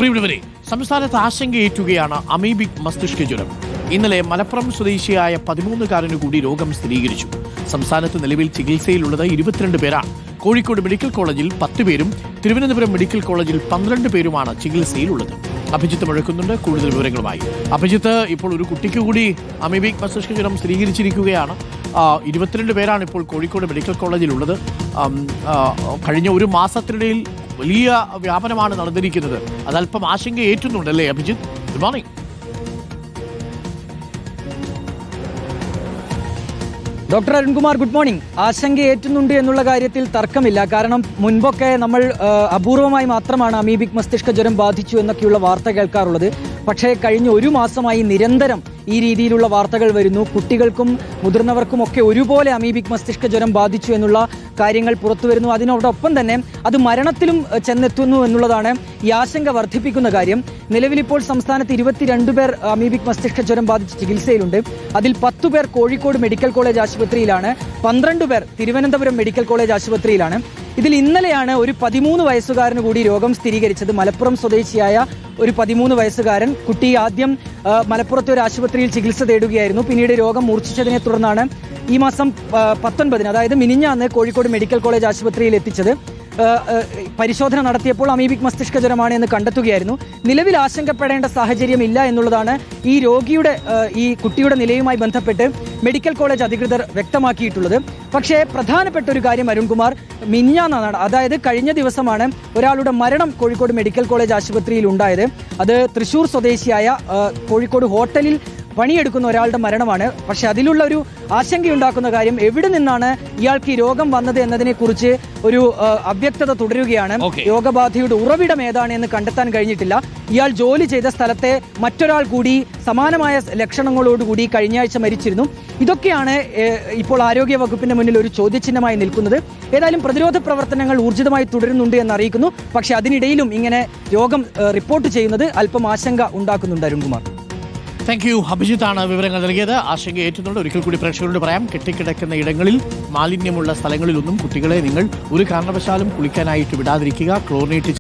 പ്രിയപ്പെട്ടവരെ, സംസ്ഥാനത്ത് ആശങ്കയേറ്റുകയാണ് അമീബിക് മസ്തിഷ്ക ജ്വരം. ഇന്നലെ മലപ്പുറം സ്വദേശിയായ 13-കാരനു കൂടി രോഗം സ്ഥിരീകരിച്ചു. സംസ്ഥാനത്ത് നിലവിൽ ചികിത്സയിലുള്ളത് 22 പേരാണ്. കോഴിക്കോട് മെഡിക്കൽ കോളേജിൽ 10 പേരും തിരുവനന്തപുരം മെഡിക്കൽ കോളേജിൽ 12 പേരുമാണ് ചികിത്സയിലുള്ളത്. അഭിജിത്ത് മുഴക്കുന്നുണ്ട് കൂടുതൽ വിവരങ്ങളുമായി. അഭിജിത്ത്, ഇപ്പോൾ ഒരു കുട്ടിക്ക് കൂടി അമീബിക് മസ്തിഷ്ക ജ്വരം സ്ഥിരീകരിച്ചിരിക്കുകയാണ്. 22 പേരാണ് ഇപ്പോൾ കോഴിക്കോട് മെഡിക്കൽ കോളേജിലുള്ളത്. കഴിഞ്ഞ ഒരു മാസത്തിനിടയിൽ വലിയ വ്യാപനമാണ് നടന്നിരിക്കുന്നത്. അതല്പം ആശങ്കയേറ്റുന്നുണ്ടല്ലേ Abhijith? Good morning. Doctor Arunkumar, good morning. ആശങ്കയേറ്റുന്നുണ്ട് എന്നുള്ള കാര്യത്തിൽ തർക്കമില്ല. കാരണം മുൻപൊക്കെ നമ്മൾ അപൂർവമായി മാത്രമാണ് അമീബിക് മസ്തിഷ്ക ജ്വരം ബാധിച്ചു എന്നൊക്കെയുള്ള വാർത്ത കേൾക്കാറുള്ളത്. പക്ഷേ കഴിഞ്ഞ ഒരു മാസമായി നിരന്തരം ഈ രീതിയിലുള്ള വാർത്തകൾ വരുന്നു. കുട്ടികൾക്കും മുതിർന്നവർക്കും ഒക്കെ ഒരുപോലെ അമീബിക് മസ്തിഷ്ക ജ്വരം ബാധിച്ചു എന്നുള്ള കാര്യങ്ങൾ പുറത്തു വരുന്നു. അതിനോടൊപ്പം തന്നെ അത് മരണത്തിലും ചെന്നെത്തുന്നു എന്നുള്ളതാണ് ഈ ആശങ്ക വർദ്ധിപ്പിക്കുന്ന കാര്യം. നിലവിലിപ്പോൾ സംസ്ഥാനത്ത് 22 പേർ അമീബിക് മസ്തിഷ്ക ജ്വരം ബാധിച്ച് ചികിത്സയിലുണ്ട്. അതിൽ 10 പേർ കോഴിക്കോട് മെഡിക്കൽ കോളേജ് ആശുപത്രിയിലാണ്, 12 പേർ തിരുവനന്തപുരം മെഡിക്കൽ കോളേജ് ആശുപത്രിയിലാണ്. ഇതിൽ ഇന്നലെയാണ് ഒരു 13 വയസ്സുകാരന് കൂടി രോഗം സ്ഥിരീകരിച്ചത്. മലപ്പുറം സ്വദേശിയായ ഒരു 13 വയസ്സുകാരൻ. കുട്ടി ആദ്യം മലപ്പുറത്തെ ഒരു ആശുപത്രിയിൽ ചികിത്സ തേടുകയായിരുന്നു. പിന്നീട് രോഗം മൂർച്ഛിച്ചതിനെ തുടർന്നാണ് ഈ മാസം 19-ന്, അതായത് മിനിഞ്ഞാന്ന്, കോഴിക്കോട് മെഡിക്കൽ കോളേജ് ആശുപത്രിയിൽ എത്തിച്ചത്. പരിശോധന നടത്തിയപ്പോൾ അമീബിക് മസ്തിഷ്ക ജ്വരമാണ് എന്ന് കണ്ടെത്തുകയായിരുന്നു. നിലവിൽ ആശങ്കപ്പെടേണ്ട സാഹചര്യമില്ല എന്നുള്ളതാണ് ഈ കുട്ടിയുടെ നിലയുമായി ബന്ധപ്പെട്ട് മെഡിക്കൽ കോളേജ് അധികൃതർ വ്യക്തമാക്കിയിട്ടുള്ളത്. പക്ഷേ പ്രധാനപ്പെട്ട ഒരു കാര്യം അരുൺകുമാർ, മിനിഞ്ഞാന്നാണ്, അതായത് കഴിഞ്ഞ ദിവസമാണ് ഒരാളുടെ മരണം കോഴിക്കോട് മെഡിക്കൽ കോളേജ് ആശുപത്രിയിൽ ഉണ്ടായത്. അത് തൃശൂർ സ്വദേശിയായ കോഴിക്കോട് ഹോട്ടലിൽ പണിയെടുക്കുന്ന ഒരാളുടെ മരണമാണ്. പക്ഷെ അതിലുള്ള ഒരു ആശങ്കയുണ്ടാക്കുന്ന കാര്യം, എവിടെ നിന്നാണ് ഇയാൾക്ക് ഈ രോഗം വന്നത് എന്നതിനെക്കുറിച്ച് ഒരു അവ്യക്തത തുടരുകയാണ്. രോഗബാധയുടെ ഉറവിടം ഏതാണ് എന്ന് കണ്ടെത്താൻ കഴിഞ്ഞിട്ടില്ല. ഇയാൾ ജോലി ചെയ്ത സ്ഥലത്തെ മറ്റൊരാൾ കൂടി സമാനമായ ലക്ഷണങ്ങളോടുകൂടി കഴിഞ്ഞ ആഴ്ച മരിച്ചിരുന്നു. ഇതൊക്കെയാണ് ഇപ്പോൾ ആരോഗ്യ വകുപ്പിന്റെ മുന്നിൽ ഒരു ചോദ്യചിഹ്നമായി നിൽക്കുന്നത്. ഏതായാലും പ്രതിരോധ പ്രവർത്തനങ്ങൾ ഊർജിതമായി തുടരുന്നുണ്ട് എന്നറിയിക്കുന്നു. പക്ഷെ അതിനിടയിലും ഇങ്ങനെ രോഗം റിപ്പോർട്ട് ചെയ്യുന്നത് അല്പം ആശങ്ക ഉണ്ടാക്കുന്നുണ്ട് അരുൺകുമാർ. Thank you. അഭിജിത്താണ് വിവരങ്ങൾ നൽകിയത്. ആശങ്കയേറ്റുന്നുണ്ട്. ഒരിക്കൽ കൂടി പ്രേക്ഷകരോട് പറയാം, കെട്ടിക്കിടക്കുന്ന ഇടങ്ങളിൽ, മാലിന്യമുള്ള സ്ഥലങ്ങളിലൊന്നും കുട്ടികളെ നിങ്ങൾ ഒരു കാരണവശാലും കുളിക്കാനായിട്ട് വിടാതിരിക്കുക. ക്ലോറിനേറ്റ്